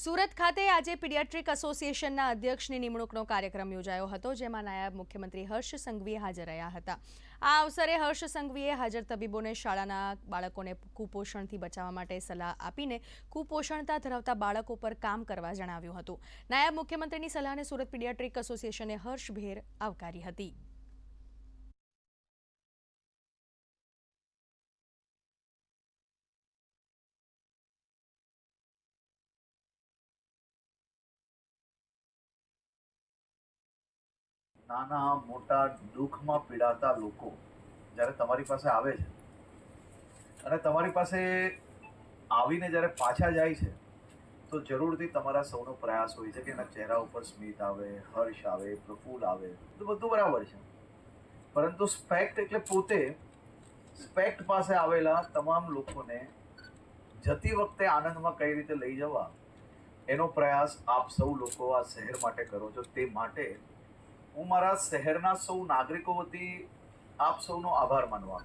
સુરત ખાતે આજે પીડિયાટ્રિક એસોસિએશનના અધ્યક્ષની નિમણૂકનો કાર્યક્રમ યોજાયો હતો, જેમાં નાયબ મુખ્યમંત્રી હર્ષ સંઘવી હાજર રહ્યા હતા। આ અવસરે હર્ષ સંઘવીએ હાજર તબીબોને શાળાના બાળકોને કુપોષણથી બચાવવા માટે સલાહ આપીને કુપોષણતા ધરાવતા બાળકો પર કામ કરવા જણાવ્યું હતું। નાયબ મુખ્યમંત્રીની સલાહને સુરત પીડિયાટ્રિક એસોસિએશને હર્ષભેર આવકારી હતી। નાના મોટા દુઃખમાં પીડાતા લોકો જ્યારે તમારી પાસે આવે છે અને તમારી પાસે આવીને જ્યારે પાછા જાય છે, તો જરૂરથી તમારા સૌનો પ્રયાસ હોય છે કે એના ચહેરા ઉપર સ્મિત આવે, હર્ષ આવે, પ્રફુલ્લ આવે, તો બધું બરાબર છે। પરંતુ સ્પેક્ટ એટલે પોતે સ્પેક્ટ પાસે આવેલા તમામ લોકોને જતી વખતે આનંદમાં કઈ રીતે લઈ જવા, એનો પ્રયાસ આપ સૌ લોકો આ શહેર માટે કરો છો। તે માટે હું મારા શહેરના સૌ નાગરિકો વતી આપ સૌનો આભાર માનવા